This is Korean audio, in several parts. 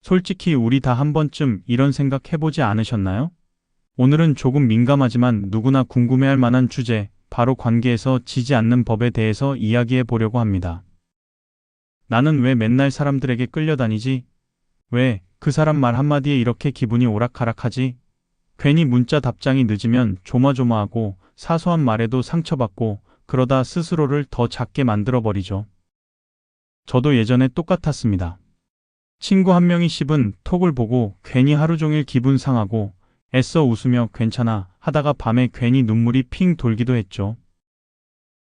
솔직히 우리 다 한 번쯤 이런 생각 해보지 않으셨나요? 오늘은 조금 민감하지만 누구나 궁금해할 만한 주제, 바로 관계에서 지지 않는 법에 대해서 이야기해 보려고 합니다. 나는 왜 맨날 사람들에게 끌려다니지? 왜 그 사람 말 한마디에 이렇게 기분이 오락가락하지? 괜히 문자 답장이 늦으면 조마조마하고 사소한 말에도 상처받고 그러다 스스로를 더 작게 만들어버리죠. 저도 예전에 똑같았습니다. 친구 한 명이 씹은 톡을 보고 괜히 하루 종일 기분 상하고 애써 웃으며 괜찮아 하다가 밤에 괜히 눈물이 핑 돌기도 했죠.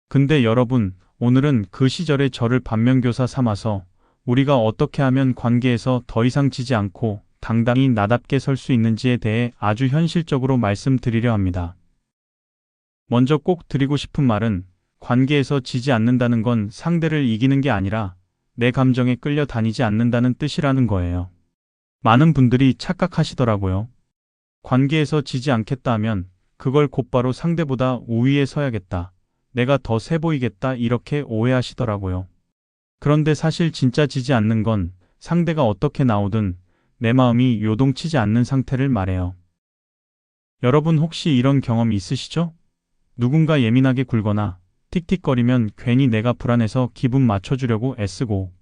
근데 여러분, 오늘은 그 시절의 저를 반면교사 삼아서 우리가 어떻게 하면 관계에서 더 이상 지지 않고 당당히 나답게 설 수 있는지에 대해 아주 현실적으로 말씀드리려 합니다. 먼저 꼭 드리고 싶은 말은 관계에서 지지 않는다는 건 상대를 이기는 게 아니라 내 감정에 끌려 다니지 않는다는 뜻이라는 거예요. 많은 분들이 착각하시더라고요. 관계에서 지지 않겠다 하면 그걸 곧바로 상대보다 우위에 서야겠다. 내가 더 세 보이겠다 이렇게 오해하시더라고요. 그런데 사실 진짜 지지 않는 건 상대가 어떻게 나오든 내 마음이 요동치지 않는 상태를 말해요. 여러분 혹시 이런 경험 있으시죠? 누군가 예민하게 굴거나 틱틱거리면 괜히 내가 불안해서 기분 맞춰주려고 애쓰고.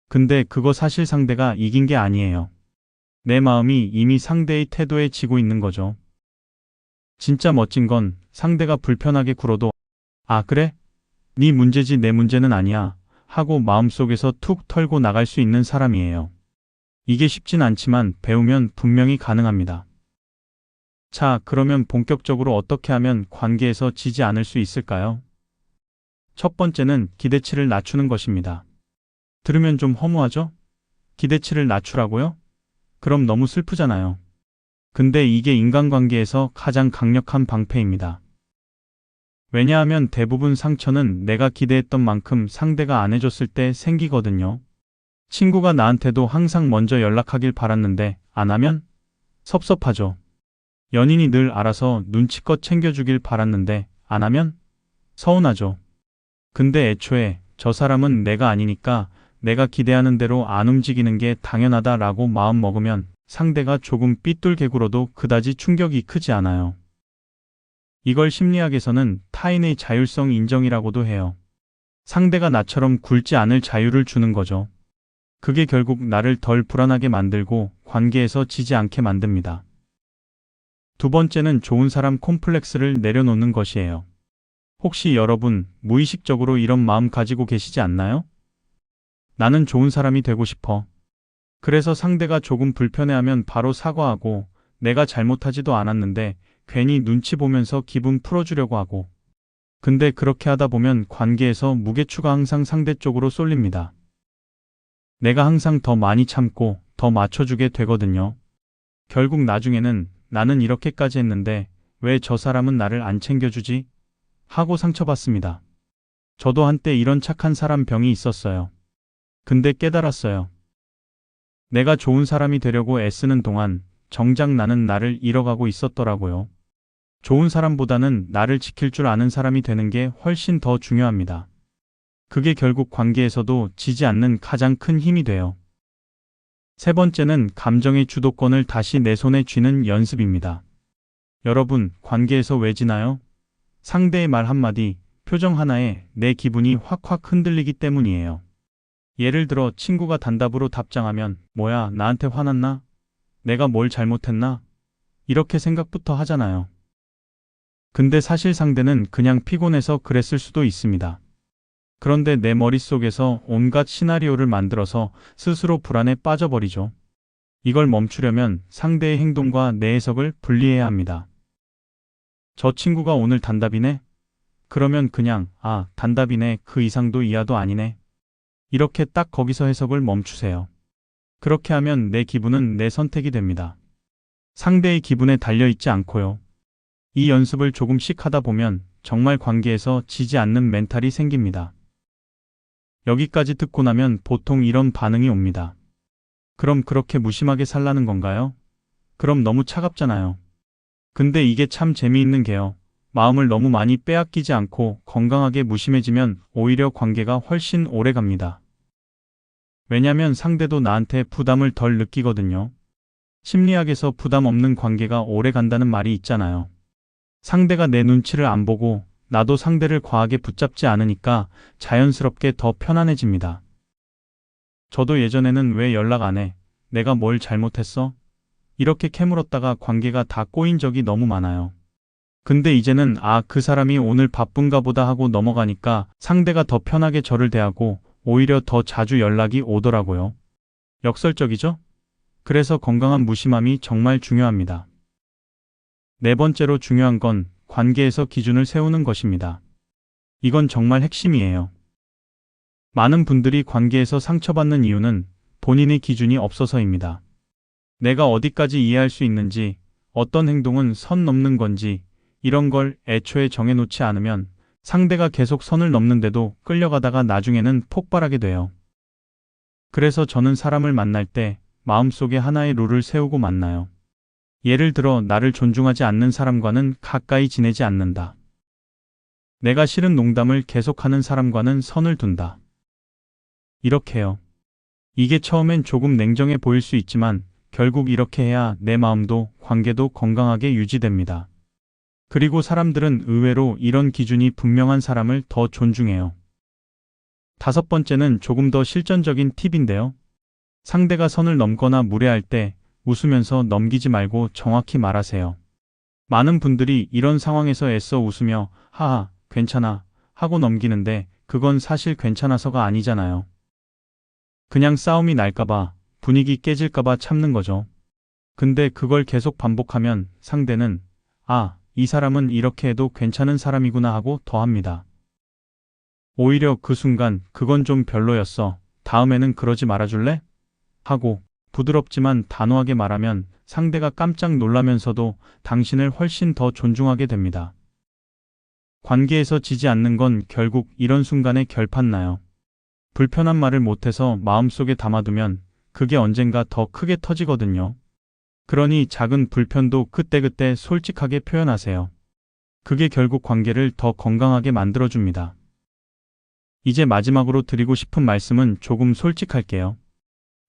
근데 그거 사실 상대가 이긴 게 아니에요. 내 마음이 이미 상대의 태도에 지고 있는 거죠. 진짜 멋진 건 상대가 불편하게 굴어도 아 그래? 네 문제지 내 문제는 아니야 하고 마음속에서 툭 털고 나갈 수 있는 사람이에요. 이게 쉽진 않지만 배우면 분명히 가능합니다. 자, 그러면 본격적으로 어떻게 하면 관계에서 지지 않을 수 있을까요? 첫 번째는 기대치를 낮추는 것입니다. 들으면 좀 허무하죠? 기대치를 낮추라고요? 그럼 너무 슬프잖아요. 근데 이게 인간관계에서 가장 강력한 방패입니다. 왜냐하면 대부분 상처는 내가 기대했던 만큼 상대가 안 해줬을 때 생기거든요. 친구가 나한테도 항상 먼저 연락하길 바랐는데 안 하면 섭섭하죠. 연인이 늘 알아서 눈치껏 챙겨주길 바랐는데 안 하면 서운하죠. 근데 애초에 저 사람은 내가 아니니까 내가 기대하는 대로 안 움직이는 게 당연하다라고 마음 먹으면 상대가 조금 삐뚤게 굴어도 그다지 충격이 크지 않아요. 이걸 심리학에서는 타인의 자율성 인정이라고도 해요. 상대가 나처럼 굴지 않을 자유를 주는 거죠. 그게 결국 나를 덜 불안하게 만들고 관계에서 지지 않게 만듭니다. 두 번째는 좋은 사람 콤플렉스를 내려놓는 것이에요. 혹시 여러분 무의식적으로 이런 마음 가지고 계시지 않나요? 나는 좋은 사람이 되고 싶어. 그래서 상대가 조금 불편해하면 바로 사과하고 내가 잘못하지도 않았는데 괜히 눈치 보면서 기분 풀어주려고 하고. 근데 그렇게 하다 보면 관계에서 무게추가 항상 상대 쪽으로 쏠립니다. 내가 항상 더 많이 참고 더 맞춰주게 되거든요. 결국 나중에는 나는 이렇게까지 했는데 왜 저 사람은 나를 안 챙겨주지? 하고 상처받습니다. 저도 한때 이런 착한 사람 병이 있었어요. 근데 깨달았어요. 내가 좋은 사람이 되려고 애쓰는 동안 정작 나는 나를 잃어가고 있었더라고요. 좋은 사람보다는 나를 지킬 줄 아는 사람이 되는 게 훨씬 더 중요합니다. 그게 결국 관계에서도 지지 않는 가장 큰 힘이 돼요. 세 번째는 감정의 주도권을 다시 내 손에 쥐는 연습입니다. 여러분, 관계에서 왜 지나요? 상대의 말 한마디, 표정 하나에 내 기분이 확확 흔들리기 때문이에요. 예를 들어 친구가 단답으로 답장하면 뭐야, 나한테 화났나? 내가 뭘 잘못했나? 이렇게 생각부터 하잖아요. 근데 사실 상대는 그냥 피곤해서 그랬을 수도 있습니다. 그런데 내 머릿속에서 온갖 시나리오를 만들어서 스스로 불안에 빠져버리죠. 이걸 멈추려면 상대의 행동과 내 해석을 분리해야 합니다. 저 친구가 오늘 단답이네? 그러면 그냥 아, 단답이네, 그 이상도 이하도 아니네. 이렇게 딱 거기서 해석을 멈추세요. 그렇게 하면 내 기분은 내 선택이 됩니다. 상대의 기분에 달려있지 않고요. 이 연습을 조금씩 하다 보면 정말 관계에서 지지 않는 멘탈이 생깁니다. 여기까지 듣고 나면 보통 이런 반응이 옵니다. 그럼 그렇게 무심하게 살라는 건가요? 그럼 너무 차갑잖아요. 근데 이게 참 재미있는 게요. 마음을 너무 많이 빼앗기지 않고 건강하게 무심해지면 오히려 관계가 훨씬 오래 갑니다. 왜냐면 상대도 나한테 부담을 덜 느끼거든요. 심리학에서 부담 없는 관계가 오래 간다는 말이 있잖아요. 상대가 내 눈치를 안 보고 나도 상대를 과하게 붙잡지 않으니까 자연스럽게 더 편안해집니다. 저도 예전에는 왜 연락 안 해? 내가 뭘 잘못했어? 이렇게 캐물었다가 관계가 다 꼬인 적이 너무 많아요. 근데 이제는 그 사람이 오늘 바쁜가 보다 하고 넘어가니까 상대가 더 편하게 저를 대하고 오히려 더 자주 연락이 오더라고요. 역설적이죠? 그래서 건강한 무심함이 정말 중요합니다. 네 번째로 중요한 건 관계에서 기준을 세우는 것입니다. 이건 정말 핵심이에요. 많은 분들이 관계에서 상처받는 이유는 본인의 기준이 없어서입니다. 내가 어디까지 이해할 수 있는지, 어떤 행동은 선 넘는 건지, 이런 걸 애초에 정해놓지 않으면 상대가 계속 선을 넘는데도 끌려가다가 나중에는 폭발하게 돼요. 그래서 저는 사람을 만날 때 마음속에 하나의 룰을 세우고 만나요. 예를 들어 나를 존중하지 않는 사람과는 가까이 지내지 않는다. 내가 싫은 농담을 계속하는 사람과는 선을 둔다. 이렇게요. 이게 처음엔 조금 냉정해 보일 수 있지만 결국 이렇게 해야 내 마음도 관계도 건강하게 유지됩니다. 그리고 사람들은 의외로 이런 기준이 분명한 사람을 더 존중해요. 다섯 번째는 조금 더 실전적인 팁인데요. 상대가 선을 넘거나 무례할 때 웃으면서 넘기지 말고 정확히 말하세요. 많은 분들이 이런 상황에서 애써 웃으며 하하, 괜찮아 하고 넘기는데 그건 사실 괜찮아서가 아니잖아요. 그냥 싸움이 날까봐, 분위기 깨질까봐 참는 거죠. 근데 그걸 계속 반복하면 상대는 이 사람은 이렇게 해도 괜찮은 사람이구나 하고 더합니다. 오히려 그 순간 그건 좀 별로였어. 다음에는 그러지 말아줄래? 하고 부드럽지만 단호하게 말하면 상대가 깜짝 놀라면서도 당신을 훨씬 더 존중하게 됩니다. 관계에서 지지 않는 건 결국 이런 순간에 결판 나요. 불편한 말을 못해서 마음속에 담아두면 그게 언젠가 더 크게 터지거든요. 그러니 작은 불편도 그때그때 솔직하게 표현하세요. 그게 결국 관계를 더 건강하게 만들어줍니다. 이제 마지막으로 드리고 싶은 말씀은 조금 솔직할게요.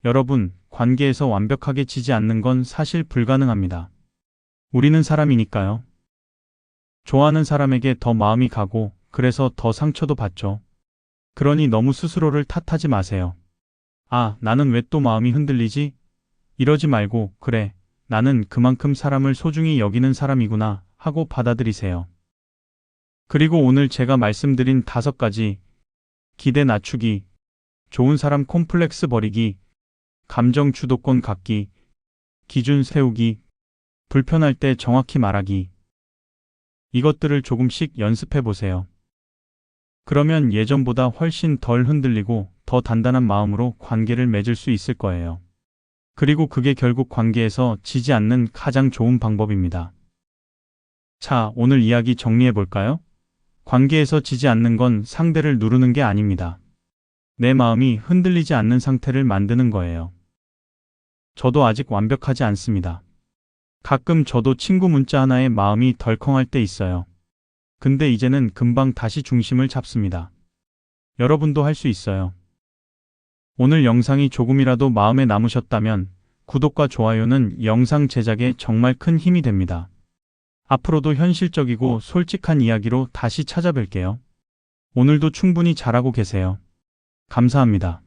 여러분, 관계에서 완벽하게 지지 않는 건 사실 불가능합니다. 우리는 사람이니까요. 좋아하는 사람에게 더 마음이 가고 그래서 더 상처도 받죠. 그러니 너무 스스로를 탓하지 마세요. 나는 왜 또 마음이 흔들리지? 이러지 말고 그래, 나는 그만큼 사람을 소중히 여기는 사람이구나 하고 받아들이세요. 그리고 오늘 제가 말씀드린 5가지 기대 낮추기, 좋은 사람 콤플렉스 버리기, 감정 주도권 갖기, 기준 세우기, 불편할 때 정확히 말하기. 이것들을 조금씩 연습해 보세요. 그러면 예전보다 훨씬 덜 흔들리고 더 단단한 마음으로 관계를 맺을 수 있을 거예요. 그리고 그게 결국 관계에서 지지 않는 가장 좋은 방법입니다. 자, 오늘 이야기 정리해 볼까요? 관계에서 지지 않는 건 상대를 누르는 게 아닙니다. 내 마음이 흔들리지 않는 상태를 만드는 거예요. 저도 아직 완벽하지 않습니다. 가끔 저도 친구 문자 하나에 마음이 덜컹할 때 있어요. 근데 이제는 금방 다시 중심을 잡습니다. 여러분도 할 수 있어요. 오늘 영상이 조금이라도 마음에 남으셨다면 구독과 좋아요는 영상 제작에 정말 큰 힘이 됩니다. 앞으로도 현실적이고 솔직한 이야기로 다시 찾아뵐게요. 오늘도 충분히 잘하고 계세요. 감사합니다.